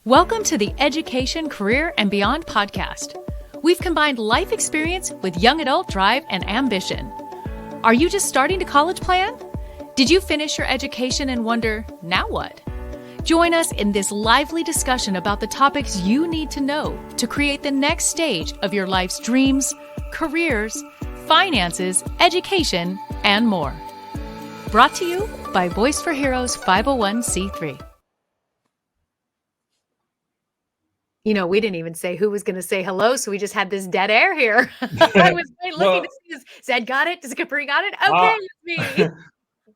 Welcome to the Education, Career, and Beyond podcast. We've combined life experience with young adult drive and ambition. Are you just starting to college plan? Did you finish your education and wonder, now what? Join us in this lively discussion about the topics you need to know to create the next stage of your life's dreams, careers, finances, education, and more. Brought to you by Voice for Heroes 501c3. You know, we didn't even say who was going to say hello, so we just had this dead air here. I was looking to see, is Zed got it? Does Capri got it? Okay, it's me.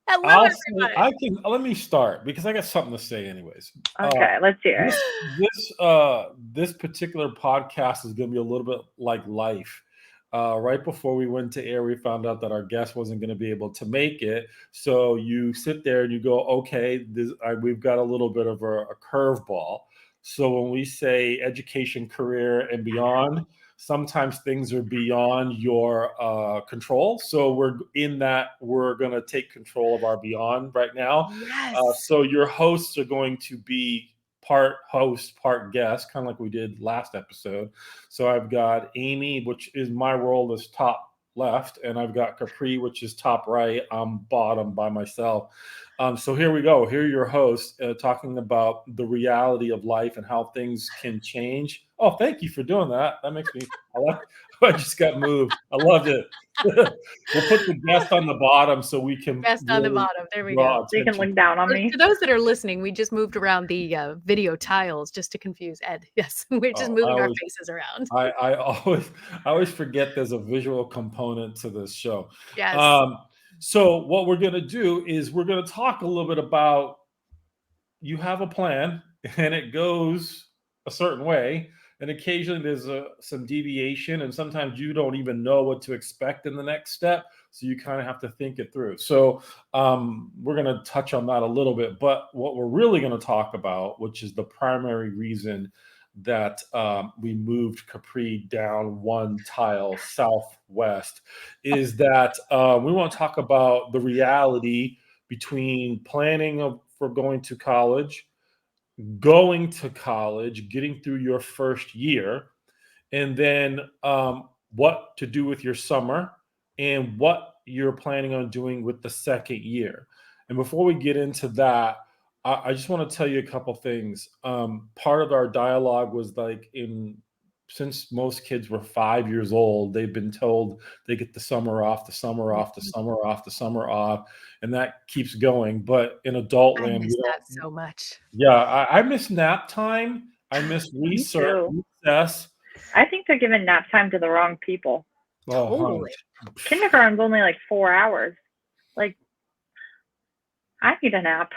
Hello, everybody. Let me start because I got something to say anyways. Okay, let's hear it. This particular podcast is going to be a little bit like life. Right before we went to air, we found out that our guest wasn't going to be able to make it. So you sit there and you go, okay, we've got a little bit of a curveball. So when we say education, career, and beyond, sometimes things are beyond your control. So we're going to take control of our beyond right now. Yes. So your hosts are going to be part host, part guest, kind of like we did last episode. So I've got Amy, which is my role as top left, and I've got Capri, which is top right. I'm bottom by myself. So here we go. Here are your hosts talking about the reality of life and how things can change. Oh, thank you for doing that. That makes me, I just got moved. I loved it. We'll put the guest on the bottom so we can. Guest on the bottom. There we go. So you can look down on me. For those that are listening, we just moved around the video tiles just to confuse Ed. Yes, we're just moving our faces around. I always forget there's a visual component to this show. Yes. So what we're going to do is we're going to talk a little bit about, you have a plan and it goes a certain way. And occasionally there's some deviation, and sometimes you don't even know what to expect in the next step. So you kind of have to think it through. So we're going to touch on that a little bit. But what we're really going to talk about, which is the primary reason that we moved Capri down one tile southwest, is that we want to talk about the reality between planning for going to college, getting through your first year, and then what to do with your summer and what you're planning on doing with the second year. And before we get into that, I just want to tell you a couple things. Part of our dialogue was since most kids were 5 years old, they've been told they get the summer off, the summer off, the summer off, the summer off, and that keeps going. But in adult land, I miss that so much. Yeah, I miss nap time. I miss recess. I think they're giving nap time to the wrong people. Totally. Kindergarten's only like 4 hours. Like, I need a nap.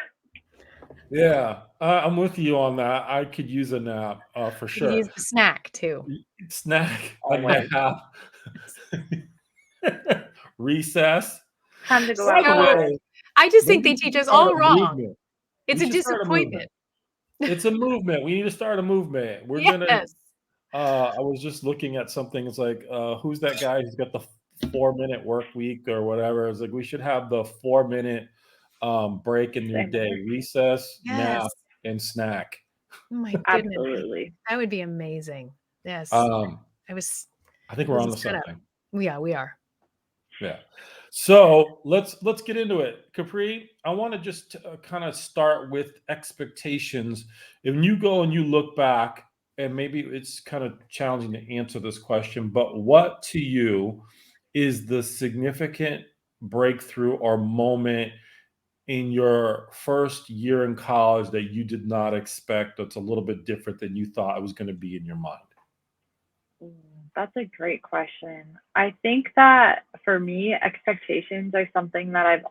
Yeah, I'm with you on that. I could use a nap for sure. Use the snack too. Snack. Recess. Time to go out. I just think they teach us all wrong. Movement. It's a disappointment. It's a movement. We need to start a movement. We're Yes. I was just looking at something. It's like, who's that guy who's got the 4-minute work week or whatever? It's like we should have the 4-minute break in your day, recess, nap, and snack. Oh my goodness. Absolutely. That would be amazing. Yes. I think we're on to something. Yeah, we are. Yeah. So let's get into it. Capri, I want to just kind of start with expectations. If you go and you look back, and maybe it's kind of challenging to answer this question, but what to you is the significant breakthrough or moment in your first year in college that you did not expect, that's a little bit different than you thought it was going to be in your mind? That's a great question. I think that for me, expectations are something that I'm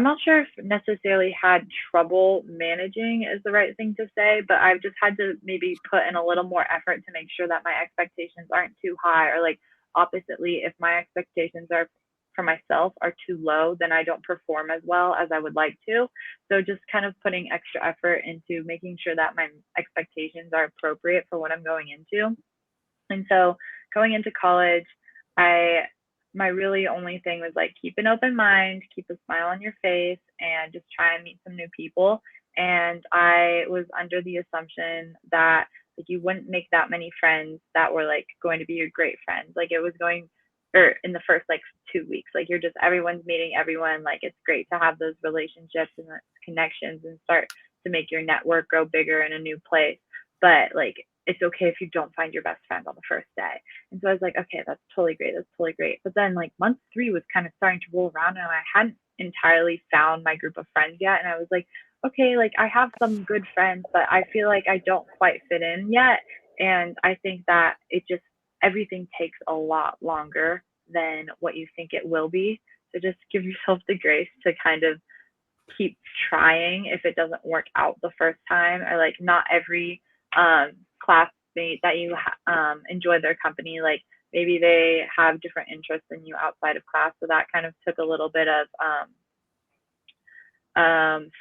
not sure if necessarily had trouble managing is the right thing to say, but I've just had to maybe put in a little more effort to make sure that my expectations aren't too high, or like oppositely, if my expectations are for myself are too low, then I don't perform as well as I would like to. So just kind of putting extra effort into making sure that my expectations are appropriate for what I'm going into. And so going into college, my really only thing was like, keep an open mind, keep a smile on your face, and just try and meet some new people. and I was under the assumption that like you wouldn't make that many friends that were like going to be your great friends. Like it was going or in the first like 2 weeks, like you're just everyone's meeting everyone. Like it's great to have those relationships and the connections and start to make your network grow bigger in a new place. But like it's okay if you don't find your best friend on the first day. And so I was like, okay, that's totally great. That's totally great. But then like month 3 was kind of starting to roll around and I hadn't entirely found my group of friends yet. And I was like, okay, like I have some good friends, but I feel like I don't quite fit in yet. And I think that it just, everything takes a lot longer than what you think it will be. So just give yourself the grace to kind of keep trying if it doesn't work out the first time, or like not every classmate that you enjoy their company, like maybe they have different interests than you outside of class. So that kind of took a little bit of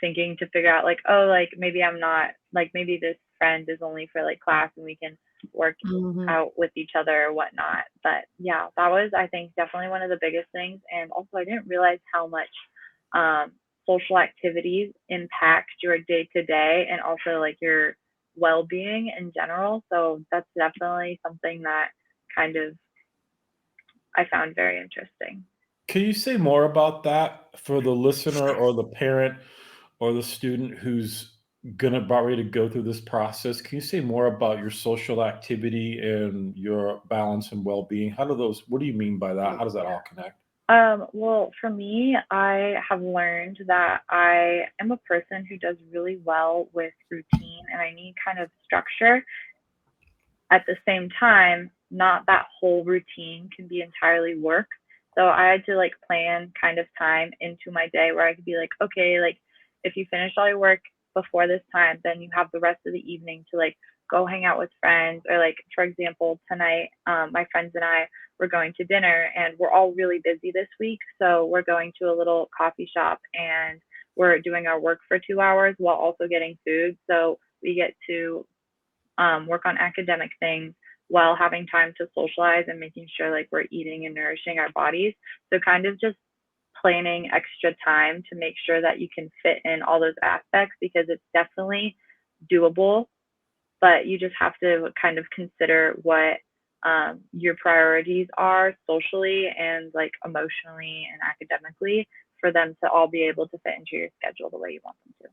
thinking to figure out like, oh, like maybe I'm not, like maybe this friend is only for like class and we can work out with each other or whatnot. But yeah, that was, I think, definitely one of the biggest things. And also I didn't realize how much social activities impact your day to day and also like your well-being in general. So that's definitely something that kind of I found very interesting. Can you say more about that for the listener or the parent or the student who's gonna about ready to go through this process? Can you say more about your social activity and your balance and well-being? How do those, what do you mean by that? How does that all connect? Well, for me, I have learned that I am a person who does really well with routine and I need kind of structure. At the same time, not that whole routine can be entirely work. So I had to like plan kind of time into my day where I could be like, okay, like if you finish all your work before this time, then you have the rest of the evening to like go hang out with friends. Or like, for example, tonight, my friends and I were going to dinner and we're all really busy this week. So we're going to a little coffee shop and we're doing our work for 2 hours while also getting food. So we get to work on academic things while having time to socialize and making sure like we're eating and nourishing our bodies. So kind of just planning extra time to make sure that you can fit in all those aspects, because it's definitely doable, but you just have to kind of consider what your priorities are socially and like emotionally and academically for them to all be able to fit into your schedule the way you want them to.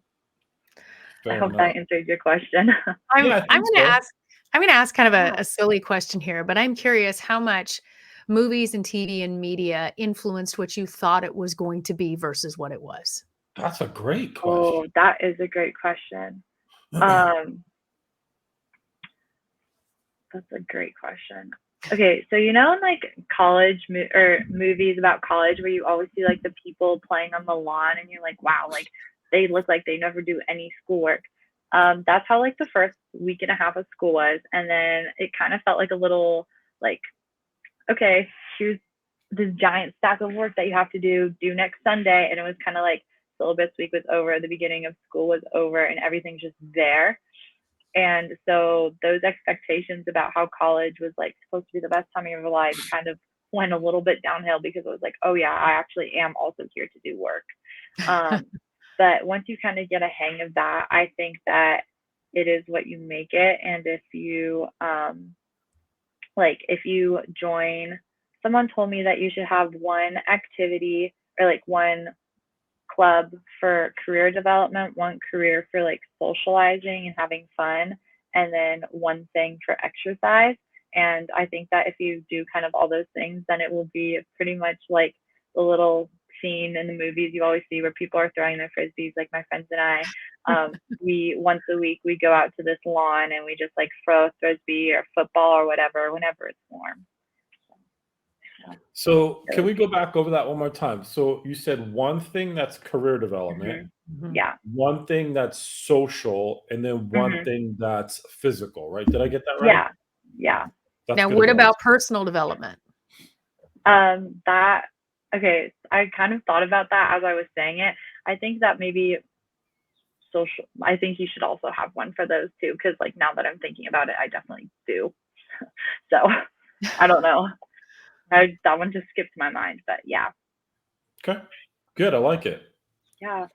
I Fair hope enough. that answered your question. Yeah, I think so. I'm gonna ask kind of Yeah. a silly question here, but I'm curious how much movies and TV and media influenced what you thought it was going to be versus what it was. That's a great Oh, question. that is a great question. Um, that's a great question. Okay, so you know in like college or movies about college where you always see like the people playing on the lawn and you're like, wow, like they look like they never do any schoolwork. That's how like the first week and a half of school was, and then it kind of felt like a little like, okay, here's this giant stack of work that you have to do next Sunday, and it was kind of like syllabus week was over, the beginning of school was over, and everything's just there. And so those expectations about how college was like supposed to be the best time of your life kind of went a little bit downhill because it was like, oh yeah, I actually am also here to do work. Um, but once you kind of get a hang of that, I think that it is what you make it. And if you like if you join, someone told me that you should have one activity or like one club for career development, one career for like socializing and having fun, and then one thing for exercise. And I think that if you do kind of all those things, then it will be pretty much like the little scene in the movies you always see where people are throwing their frisbees. Like my friends and I, we once a week we go out to this lawn and we just like throw a frisbee or football or whatever whenever it's warm. So can we go back over that one more time? So you said one thing that's career development, Yeah. one thing that's social, and then one hmm thing that's physical, right? Did I get that right? Yeah. Yeah. That's Now, good what advice. about personal development? That okay. I kind of thought about that as I was saying it. I think that maybe social. I think you should also have one for those too, because like now that I'm thinking about it, I definitely do. So I don't know. That one just skipped my mind, but yeah, Okay, good. I like it. yeah.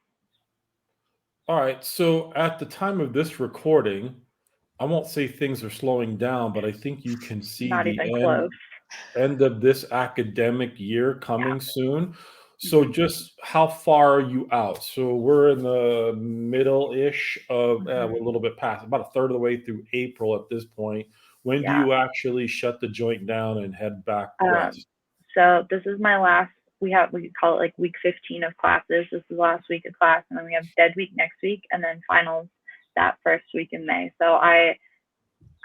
All right. So at the time of this recording, I won't say things are slowing down, but I think you can see Not even the close. end of this academic year Yeah. coming soon. So Mhm. just how far are you out? So we're in the middle-ish of, we're a Mhm. little bit past, about a third of the way through April at this point. When do Yeah. you actually shut the joint down and head back Um, west? so this is my last. We call it like week 15 of classes. This is the last week of class, and then we have dead week next week, and then finals that first week in May. So I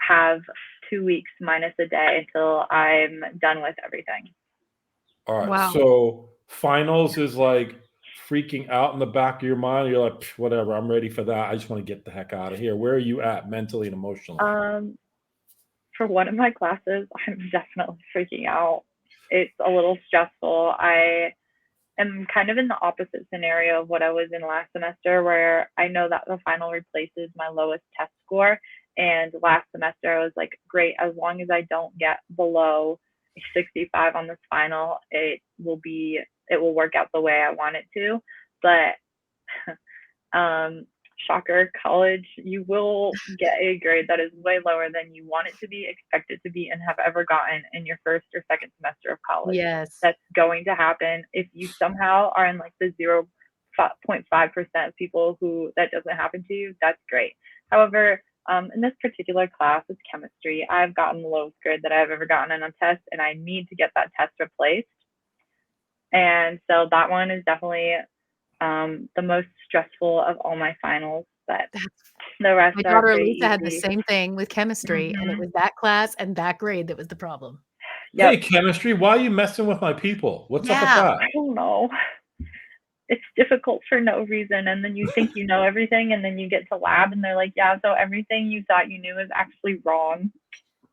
have 2 weeks minus a day until I'm done with everything. All right. Wow. So finals is like freaking out in the back of your mind. You're like, "Pff, whatever, I'm ready for that. I just want to get the heck out of here." Where are you at mentally and emotionally? Um, for one of my classes, I'm definitely freaking out. It's a little stressful. I am kind of in the opposite scenario of what I was in last semester, where I know that the final replaces my lowest test score. And last semester, I was like, great, as long as I don't get below 65 on this final, it will work out the way I want it to. But um, shocker, college, you will get a grade that is way lower than you want it to be, expect it to be, and have ever gotten in your first or second semester of college. Yes. That's going to happen. If you somehow are in like the 0.5% of people who that doesn't happen to you, that's great. However, in this particular class, it's chemistry. I've gotten the lowest grade that I've ever gotten on a test, and I need to get that test replaced. And so that one is definitely the most stressful of all my finals, but the rest My are daughter pretty Elisa had the easy. same thing with chemistry, and it Hmm. was that class and that grade that was the problem. Hey, Yep. chemistry, why are you messing with my people? What's up with Yeah. that? I don't know. It's difficult for no reason. And then you think you know everything, and then you get to lab, and they're like, yeah, so everything you thought you knew is actually wrong.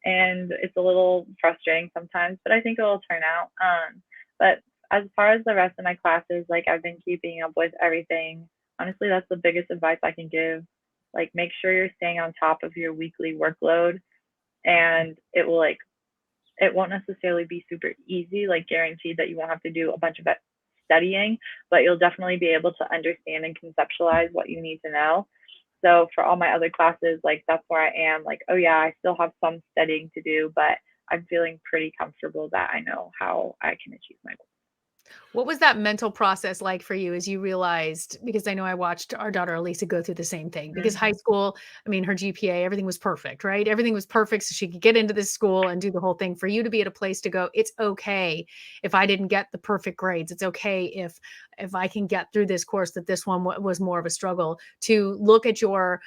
And it's a little frustrating sometimes, but I think it'll turn out. But as far as the rest of my classes, like I've been keeping up with everything. Honestly, that's the biggest advice I can give. Like, make sure you're staying on top of your weekly workload, and it won't necessarily be super easy, like guaranteed that you won't have to do a bunch of studying, but you'll definitely be able to understand and conceptualize what you need to know. So for all my other classes, like that's where I am. Like, oh yeah, I still have some studying to do, but I'm feeling pretty comfortable that I know how I can achieve my goals. What was that mental process like for you as you realized, because I know I watched our daughter Elisa go through the same thing, because high Mm-hmm. school, I mean, her GPA, everything was perfect, right? Everything was perfect so she could get into this school and do the whole thing. For you to be at a place to go, it's okay if I didn't get the perfect grades. It's okay if I can get through this course, that this one was more of a struggle. To look at your,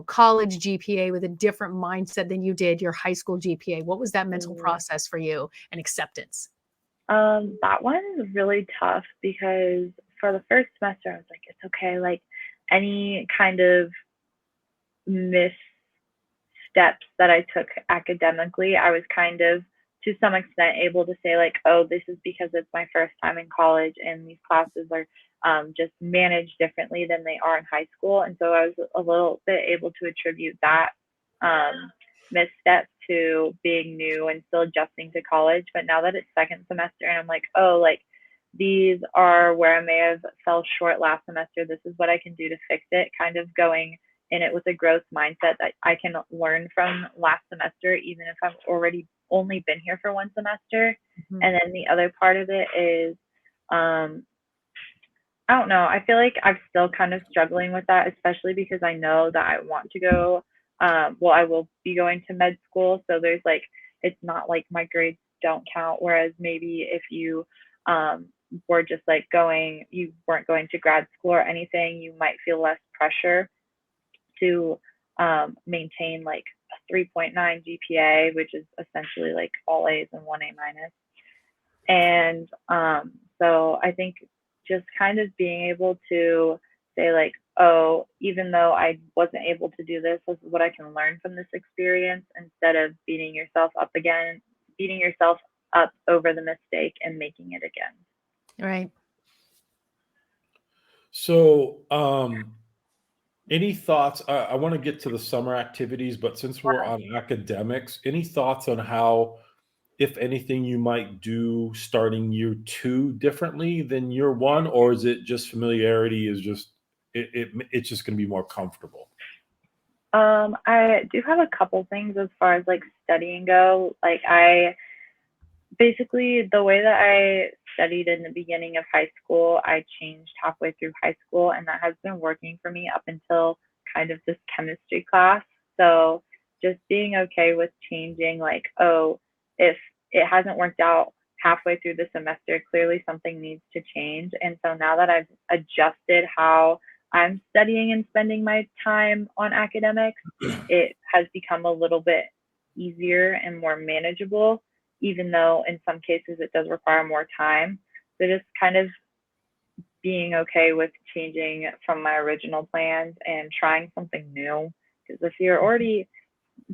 college GPA with a different mindset than you did your high school GPA. What was that mental process for you and acceptance? That one is really tough because for the first semester, I was like, it's okay. Like any kind of missteps that I took academically, I was kind of to some extent able to say like, oh, this is because it's my first time in college and these classes are just managed differently than they are in high school. And so I was a little bit able to attribute that misstep to being new and still adjusting to college. But now that it's second semester and I'm like, oh, like these are where I may have fell short last semester. This is what I can do to fix it. Kind of going in it with a growth mindset that I can learn from last semester, even if I've already only been here for one semester. Mhm. And then the other part of it is, um, I don't know. I feel like I'm still kind of struggling with that, especially because I know that I want to go. Well, I will be going to med school, so there's like it's not like my grades don't count. Whereas maybe if you um, were just like you weren't going to grad school or anything, you might feel less pressure to maintain like a 3.9 GPA, which is essentially like all A's and one A minus. And so I think just kind of being able to say, like, oh, even though I wasn't able to do this, this is what I can learn from this experience instead of beating yourself up over the mistake and making it again. Right. So, any thoughts? I want to get to the summer activities, but since we're on academics, any thoughts on how, if anything, you might do starting year two differently than year one, or is it just familiarity is just it's just going to be more comfortable? I do have a couple things as far as like studying go. Like I basically the way that I studied in the beginning of high school, I changed halfway through high school, and that has been working for me up until kind of this chemistry class. So just being okay with changing, like, oh, if it hasn't worked out halfway through the semester, clearly something needs to change. And so now that I've adjusted how I'm studying and spending my time on academics, it has become a little bit easier and more manageable, even though in some cases it does require more time. So just kind of being okay with changing from my original plans and trying something new. Because if you're already,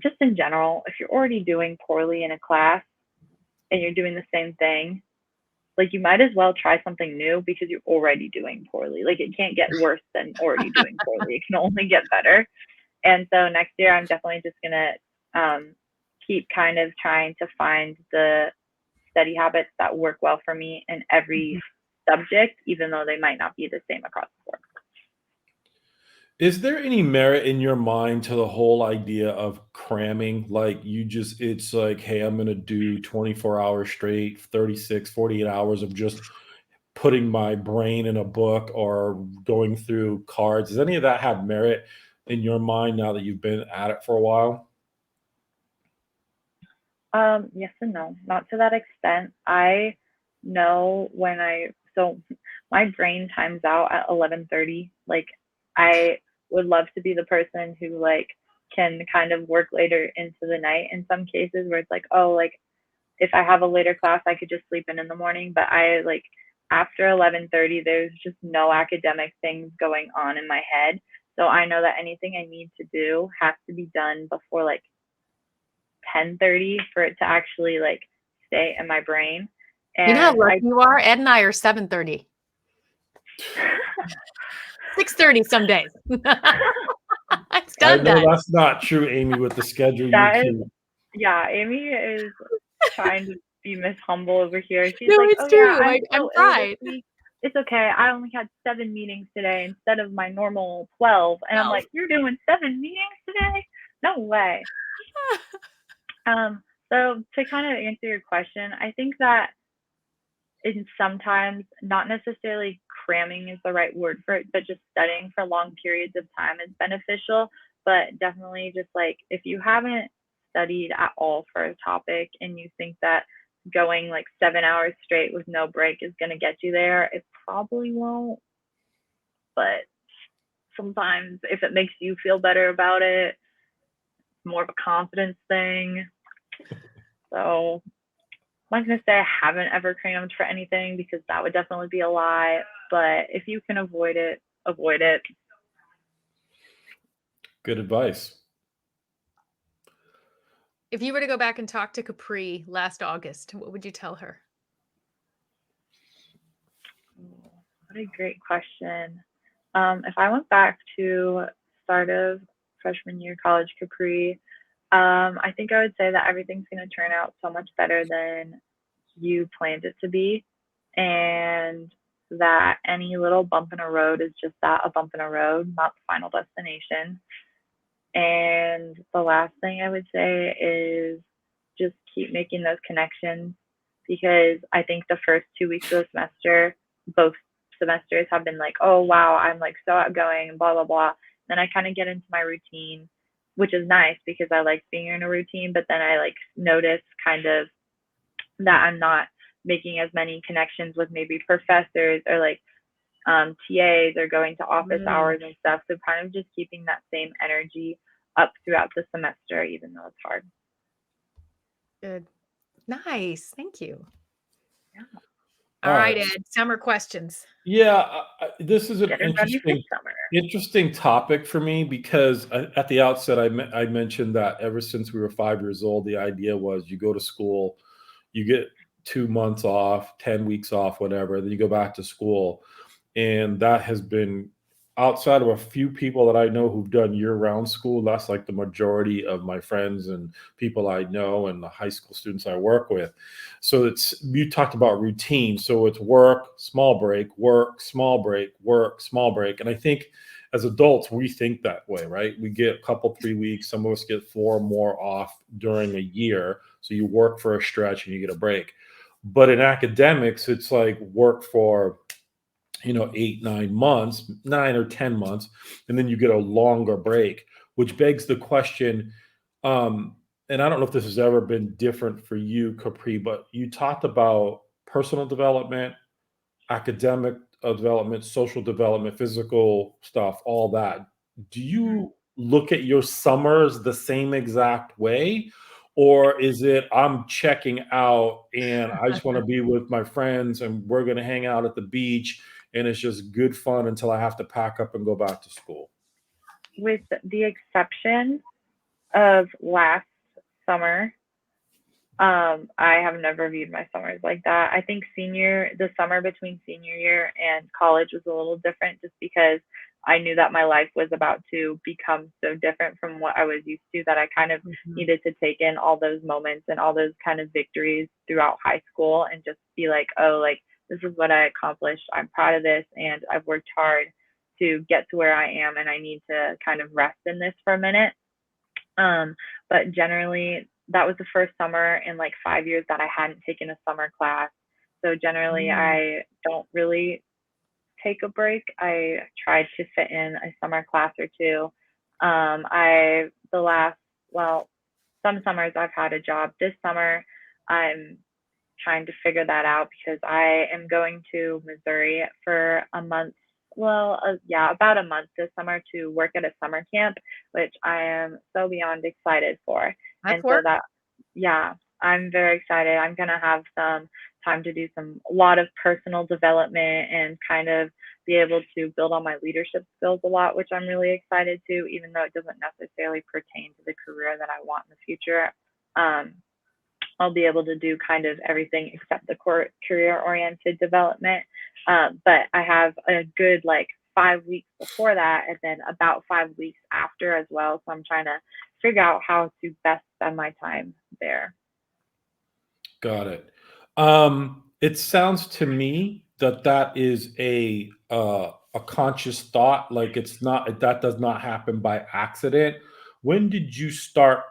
just in general, if you're already doing poorly in a class and you're doing the same thing, like you might as well try something new because you're already doing poorly. Like it can't get worse than already doing poorly. It can only get better. And so next year, I'm definitely just gonna keep kind of trying to find the study habits that work well for me in every subject, even though they might not be the same across the board. Is there any merit in your mind to the whole idea of cramming? Like it's like, hey, I'm going to do 24 hours straight, 36, 48 hours of just putting my brain in a book or going through cards. Does any of that have merit in your mind now that you've been at it for a while? Yes and no, not to that extent. I know so my brain times out at 11:30. Like I would love to be the person who like can kind of work later into the night in some cases where it's like, oh, like if I have a later class, I could just sleep in the morning. But I like after 11:30, there's just no academic things going on in my head. So I know that anything I need to do has to be done before like 10:30 for it to actually like stay in my brain. You know how And lucky you are? Ed and I are 7:30. 6:30 some days. It's I done know then. that's not true, Amy, with the schedule you that is, keep. yeah, Amy is trying to be Miss Humble over here. She's No, like, it's oh yeah, true. I'm I'm so ill this fried. week. It's okay. I only had 7 meetings today instead of my normal 12. And I'm No. like, you're doing 7 meetings today? No way. So to kind of answer your question, I think that in sometimes not necessarily cramming is the right word for it, but just studying for long periods of time is beneficial. But definitely just like if you haven't studied at all for a topic and you think that going like 7 hours straight with no break is going to get you there, it probably won't. But sometimes if it makes you feel better about it, it's more of a confidence thing. So I'm not gonna say I haven't ever crammed for anything because that would definitely be a lie. But if you can avoid it, avoid it. Good advice. If you were to go back and talk to Capri last August, what would you tell her? What a great question. If I went back to start of freshman year college Capri, I think I would say that everything's going to turn out so much better than you planned it to be, and that any little bump in a road is just that, a bump in a road, not the final destination. And the last thing I would say is just keep making those connections because I think the first 2 weeks of the semester, both semesters have been like, oh, wow, I'm like so outgoing and blah, blah, blah. Then I kind of get into my routine, which is nice because I like being in a routine, but then I like notice kind of that I'm not making as many connections with maybe professors or like TAs or going to office hours and stuff. So kind of just keeping that same energy up throughout the semester, even though it's hard. Good. Nice. Thank you. Yeah. All right, Ed. Summer questions. Yeah, this is an Getting ready for summer. interesting topic for me because at the outset I mentioned that ever since we were 5 years old, the idea was you go to school, you get 2 months off, 10 weeks off, whatever, then you go back to school, and that has been outside of a few people that I know who've done year-round school, that's like the majority of my friends and people I know and the high school students I work with. So it's you talked about routine. So it's work, small break, work, small break. And I think as adults, we think that way, right? We get a couple, 3 weeks. Some of us get four more off during a year. So you work for a stretch and you get a break. But in academics, it's like work for 8, 9 months, 9 or 10 months, and then you get a longer break, which begs the question. Um, and I don't know if this has ever been different for you, Capri, but you talked about personal development, academic development, social development, physical stuff, all that. Do Mhm. you look at your summers the same exact way? Or is it I'm checking out and I just want to be with my friends and we're going to hang out at the beach and it's just good fun until I have to pack up and go back to school? With the exception of last summer, I have never viewed my summers like that. I think the summer between senior year and college was a little different just because I knew that my life was about to become so different from what I was used to that I kind of Mhm. needed to take in all those moments and all those kind of victories throughout high school and just be like, oh, like this is what I accomplished. I'm proud of this and I've worked hard to get to where I am and I need to kind of rest in this for a minute. Um, but generally, that was the first summer in like 5 years that I hadn't taken a summer class. So generally, Mm. I don't really take a break. I tried to fit in a summer class or two. The last, well, some summers I've had a job. This summer, I'm trying to figure that out because I am going to Missouri for a month. Well, yeah, about a month this summer to work at a summer camp, which I am so beyond excited for. That's And so work. that, yeah, I'm very excited. I'm going to have some time to do a lot of personal development and kind of be able to build on my leadership skills a lot, which I'm really excited to, even though it doesn't necessarily pertain to the career that I want in the future. Um, I'll be able to do kind of everything except the career oriented development. But I have a good like 5 weeks before that, and then about 5 weeks after as well. So I'm trying to figure out how to best spend my time there. Got it. It sounds to me that that is a conscious thought. Like it's not that does not happen by accident. When did you start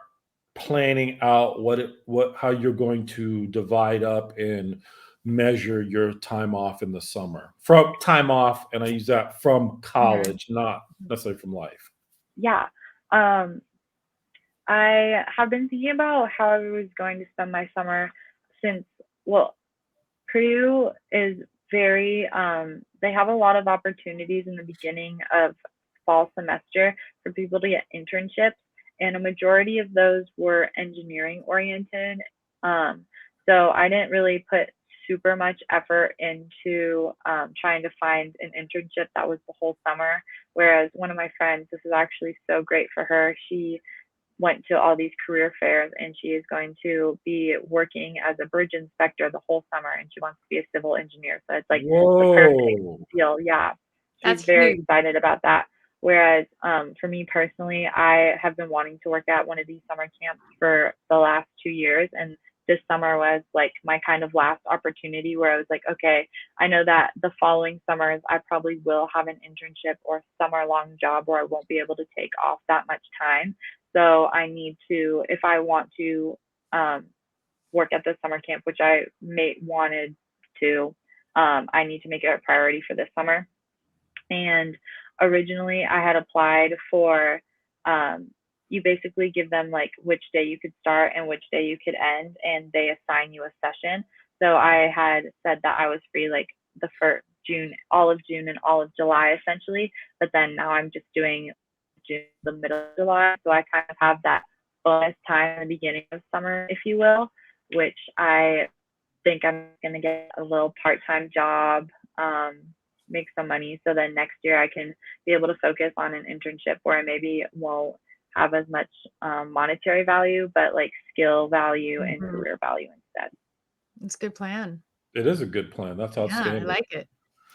planning out what how you're going to divide up and measure your time off in the summer? From time off, and I use that from Mhm. college, not necessarily from life. Yeah. Um, I have been thinking about how I was going to spend my summer since, well, Purdue is they have a lot of opportunities in the beginning of fall semester for people to get internships, and a majority of those were engineering oriented. Um, so I didn't really put super much effort into trying to find an internship that was the whole summer. Whereas one of my friends, this is actually so great for her. She went to all these career fairs and she is going to be working as a bridge inspector the whole summer and she wants to be a civil engineer. So it's like the perfect Whoa. deal. Yeah. She's That's very huge. excited about that. Whereas for me personally, I have been wanting to work at one of these summer camps for the last 2 years. And this summer was like my kind of last opportunity where I was like, okay, I know that the following summers I probably will have an internship or summer long job where I won't be able to take off that much time. So I need to, if I want to um, work at the summer camp, which I wanted to, I need to make it a priority for this summer. And originally, I had applied for, um, you basically give them like which day you could start and which day you could end, and they assign you a session. So I had said that I was free like the first June, all of June and all of July essentially. But then now I'm just doing June, the middle of July. So I kind of have that bonus time in the beginning of summer, if you will, which I think I'm going to get a little part-time job, um, make some money. So then next year I can be able to focus on an internship where I maybe won't have as much monetary value, but like skill value and Mhm. career value instead. It's a good plan. It is a good plan. That's Yeah, I outstanding. like it.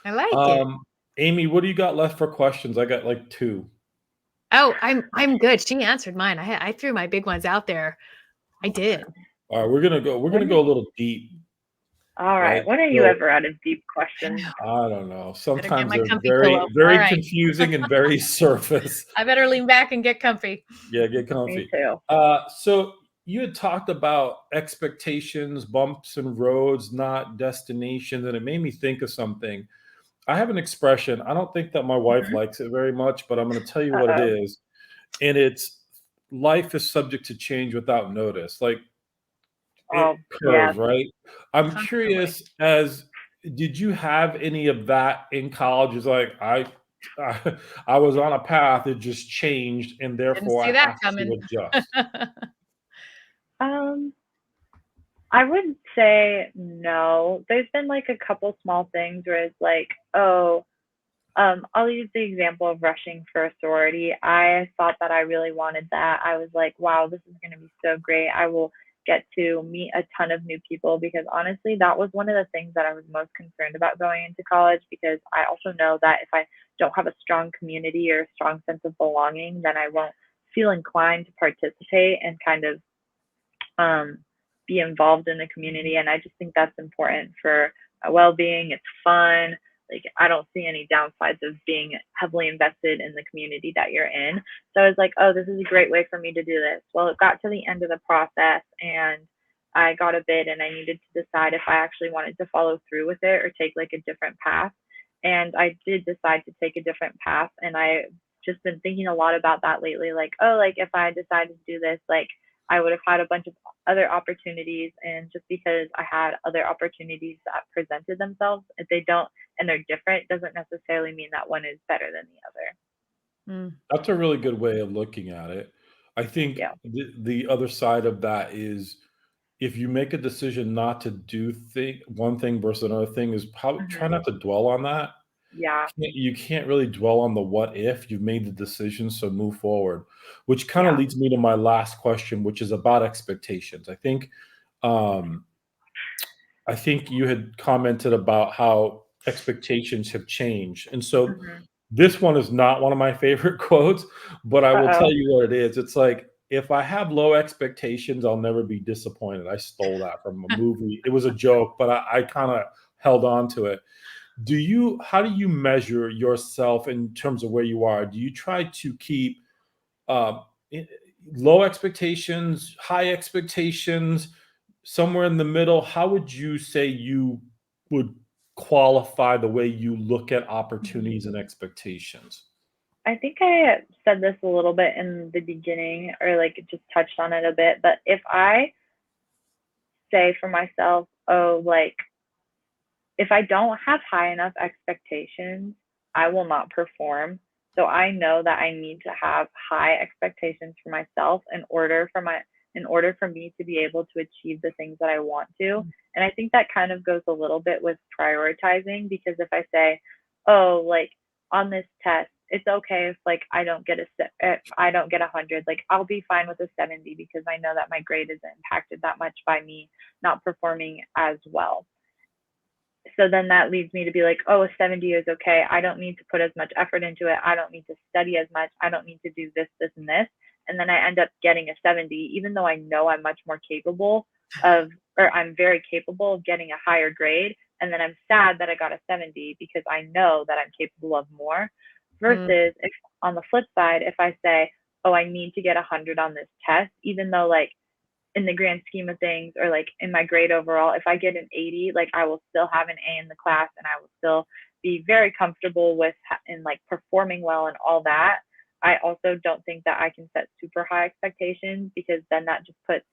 I like it. Um, Amy, what do you got left for questions? I got like 2. Oh, I'm good. She answered mine. I threw my big ones out there. I did. All right, we're gonna go a little deep, All right. right? When are you So ever out of deep I questions? know. I don't know. Better get Sometimes my they're comfy very, pillow. All very right. confusing and very surface. I better lean back and get comfy. Yeah, get Me comfy. too. So you had talked about expectations, bumps and roads, not destinations, and it made me think of something. I have an expression. I don't think that my wife Hmm. likes it very much, but I'm going to tell you what it Uh-oh. is. And it's life is subject to change without notice. Like it Oh, curves, yes. right? I'm Constantly. curious as did you have any of that in college? Is like I I was on a path, it just changed, and Didn't therefore see I that have to coming. adjust. Um, I would say no. There's been like a couple small things where it's like, oh, I'll use the example of rushing for a sorority. I thought that I really wanted that. I was like, wow, this is going to be so great. I will get to meet a ton of new people because honestly, that was one of the things that I was most concerned about going into college because I also know that if I don't have a strong community or a strong sense of belonging, then I won't feel inclined to participate and kind of um, be involved in the community. And I just think that's important for my well being. It's fun. Like, I don't see any downsides of being heavily invested in the community that you're in. So I was like, oh, this is a great way for me to do this. Well, it got to the end of the process and I got a bid and I needed to decide if I actually wanted to follow through with it or take like a different path. And I did decide to take a different path. And I just been thinking a lot about that lately. Like, oh, like if I decided to do this, like I would have had a bunch of other opportunities. And just because I had other opportunities that presented themselves, if they don't and they're different, doesn't necessarily mean that one is better than the other. Mm, That's a really good way of looking at it. I think Yeah. the other side of that is if you make a decision not to do one thing versus another thing is probably try Hmm. not to dwell on that. Yeah. You can't really dwell on the what if. You've made the decision, so move forward. Which kind of Yeah. leads me to my last question, which is about expectations. Um, I think you had commented about how expectations have changed, and so Hmm. this one is not one of my favorite quotes, but I will tell Uh-oh. you what it is. It's like, if I have low expectations, I'll never be disappointed. I stole that from a movie. It was a joke, but I kind of held on to it. How do you measure yourself in terms of where you are? Do you try to keep uh, i- low expectations, high expectations, somewhere in the middle? How would you say you would qualify the way you look at Mhm. opportunities and expectations? I think I said this a little bit in the beginning or like just touched on it a bit, but if I say for myself, oh, like if I don't have high enough expectations, I will not perform. So I know that I need to have high expectations for myself in order for me to be able to achieve the things that I want to. And I think that kind of goes a little bit with prioritizing because if I say, oh, like on this test, it's okay if like if I don't get 100, like I'll be fine with a 70 because I know that my grade isn't impacted that much by me not performing as well. So then that leads me to be like, oh, a 70 is okay. I don't need to put as much effort into it. I don't need to study as much. I don't need to do this, this, and this. And then I end up getting a 70, even though I know I'm much more capable of, or I'm very capable of getting a higher grade. And then I'm sad that I got a 70 because I know that I'm capable of more. mm, Versus if on the flip side, if I say, oh, I need to get 100 on this test, even though like in the grand scheme of things or like in my grade overall, if I get an 80, like I will still have an A in the class and I will still be very comfortable with in like performing well and all that. I also don't think that I can set super high expectations because then that just puts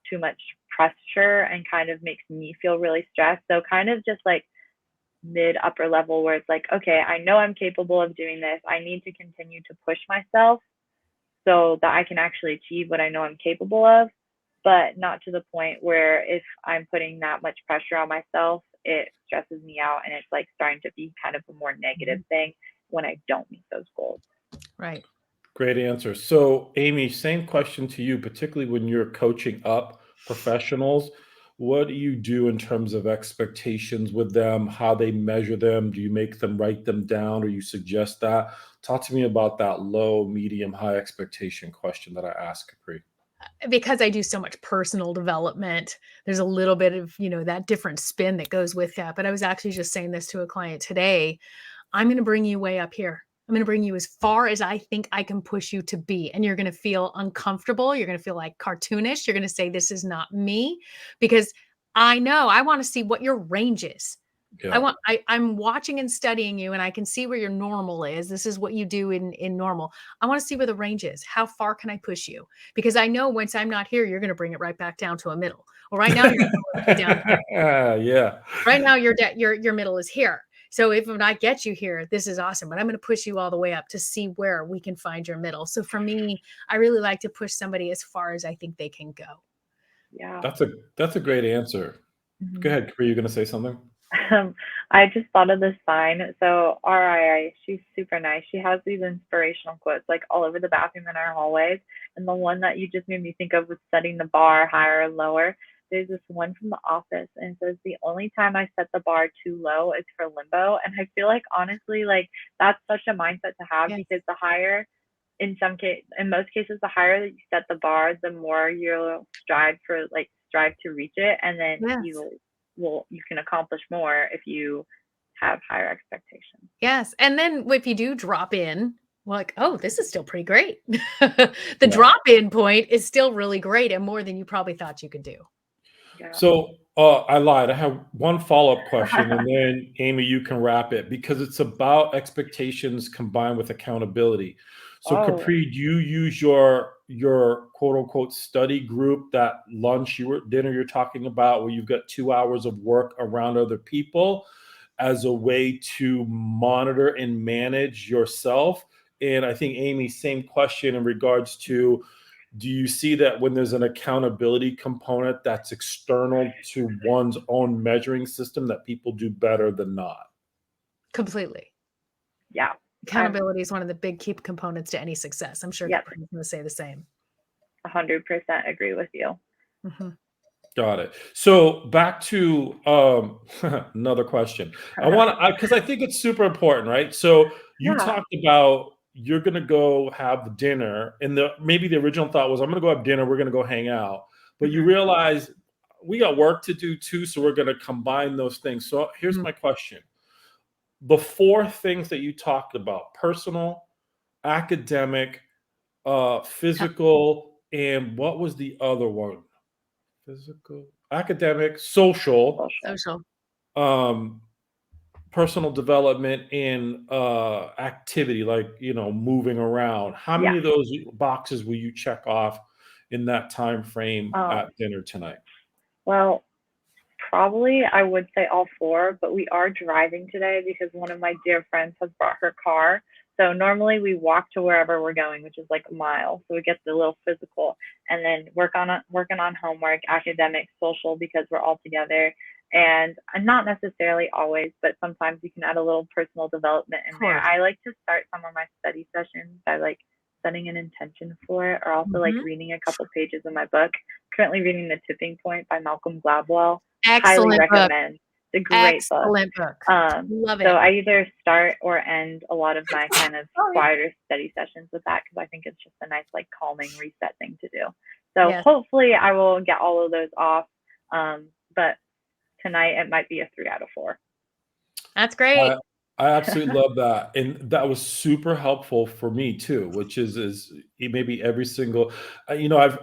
too much pressure and kind of makes me feel really stressed. So kind of just like mid upper level where it's like, okay, I know I'm capable of doing this. I need to continue to push myself so that I can actually achieve what I know I'm capable of, but not to the point where if I'm putting that much pressure on myself, it stresses me out and it's like starting to be kind of a more negative mhm. thing when I don't meet those goals. Right. Great answer. So, Amy, same question to you, particularly when you're coaching up professionals. what do you do in terms of expectations with them, how they measure them? Do you make them write them down or you suggest that? Talk to me about that low, medium, high expectation question that I asked Capri. Because I do so much personal development, there's a little bit of, that different spin that goes with that. But I was actually just saying this to a client today. I'm going to bring you way up here. I'm going to bring you as far as I think I can push you to be. And you're going to feel uncomfortable. You're going to feel like cartoonish. You're going to say, this is not me, because I know I want to see what your range is. Yeah. I'm watching and studying you, and I can see where your normal is. This is what you do in normal. I want to see where the range is. How far can I push you? Because I know once I'm not here, you're going to bring it right back down to a middle. Well, right now you're down here. Yeah. Right now your middle is here. So if I get you here, this is awesome. But I'm going to push you all the way up to see where we can find your middle. So for me, I really like to push somebody as far as I think they can go. Yeah. That's a great answer. Mhm. Go ahead, Capri. You going to say something? I just thought of this sign. So RII, she's super nice. She has these inspirational quotes like all over the bathroom in our hallways. And the one that you just made me think of was setting the bar higher or lower. There's this one from The Office, and it says the only time I set the bar too low is for limbo. And I feel like honestly, like that's such a mindset to have, Yes. because the higher, in most cases, the higher that you set the bar, the more you'll strive to reach it, and then Yes. you can accomplish more if you have higher expectations. Yes. And then if you do drop in, like, oh, this is still pretty great. The Yeah. drop in point is still really great and more than you probably thought you could do. Yeah. So I lied. I have one follow-up question, and then Amy, you can wrap it because it's about expectations combined with accountability. So Oh, Capri, do you use your quote unquote study group, that dinner you're talking about, where you've got 2 hours of work around other people, as a way to monitor and manage yourself? And I think Amy, same question in regards to, do you see that when there's an accountability component that's external to one's own measuring system, that people do better than not? Completely. yeah. Accountability is one of the big key components to any success. I'm sure Yep. Capri's going to say the same. 100% agree with you. Mhm. Got it. So back to another question. Because I think it's super important, right? So you Yeah. talked about you're going to go have dinner, and maybe the original thought was, I'm going to go have dinner, we're going to go hang out, but you Mhm. realize we got work to do too, so we're going to combine those things. So here's Mhm. my question: the four things that you talked about, personal, academic, physical, and what was the other one? Physical, academic, social, Social. Social. um, personal development, and activity, like moving around. How Yeah. many of those boxes will you check off in that time frame Um, at dinner tonight? well, probably I would say all four, but we are driving today because one of my dear friends has brought her car. So normally we walk to wherever we're going, which is like a mile. So we get the little physical, and then working on homework, academic, social, because we're all together. And not necessarily always, but sometimes you can add a little personal development in Of there. course. I like to start some of my study sessions by like setting an intention for it, or also like Mhm. reading a couple pages of my book. Currently reading The Tipping Point by Malcolm Gladwell. Highly Excellent book. recommend. It's a great book. Excellent book. Love So it. I either start or end a lot of my kind of Oh, yeah. quieter study sessions with that, because I think it's just a nice, like, calming reset thing to do. So Yes. hopefully I will get all of those off. But tonight it might be a 3 out of 4. That's great. I absolutely love that, and that was super helpful for me too. Which is maybe every single, I've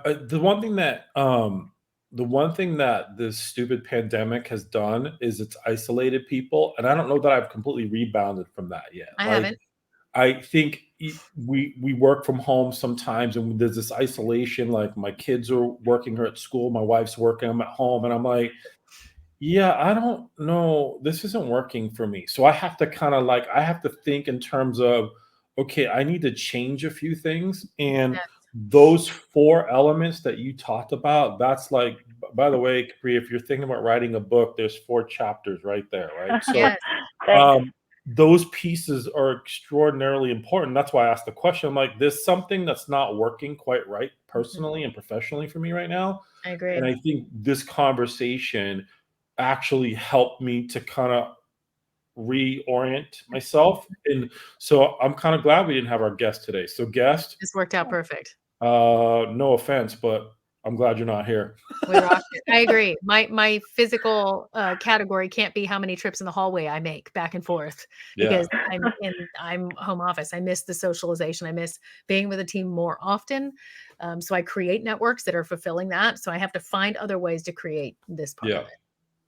the one thing that this stupid pandemic has done is it's isolated people, and I don't know that I've completely rebounded from that yet. I Like, haven't. I think we work from home sometimes, and there's this isolation. Like, my kids are working or at school, my wife's working, I'm at home, and I'm like, yeah, I don't know. This isn't working for me. So I have to I have to think in terms of, okay, I need to change a few things. And Yes. those four elements that you talked about, that's like, by the way, Capri, if you're thinking about writing a book, there's 4 chapters right there, right? So Yes. Thanks. um, those pieces are extraordinarily important. That's why I asked the question. I'm like, there's something that's not working quite right personally and professionally for me right now. I agree. And I think this conversation actually helped me to kind of reorient myself. And so I'm kind of glad we didn't have our guest today. So guest, This worked out perfect. no offense, but I'm glad you're not here. We rocked it. I agree. My physical category can't be how many trips in the hallway I make back and forth because I'm home office. I miss the socialization. I miss being with a team more often. So I create networks that are fulfilling that. So I have to find other ways to create this part of it.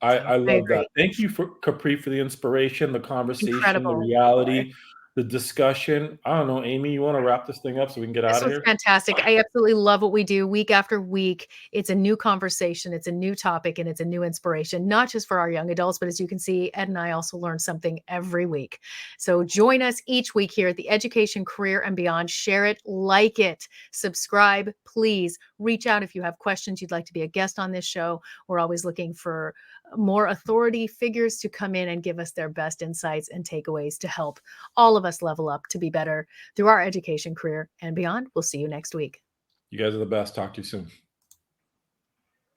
I love agree. that. Thank you for Capri for the inspiration, the conversation, Incredible. the reality, the discussion. I don't know, Amy, you want to wrap this thing up so we can get This out of was here? fantastic. I absolutely love what we do week after week. It's a new conversation, it's a new topic, and it's a new inspiration, not just for our young adults, but as you can see, Ed and I also learn something every week. So join us each week here at the Education, Career, and Beyond. Share it, like it, subscribe. Please reach out if you have questions. You'd like to be a guest on this show. We're always looking for more authority figures to come in and give us their best insights and takeaways to help all of us level up to be better through our education, career, and beyond. We'll see you next week. You guys are the best. Talk to you soon.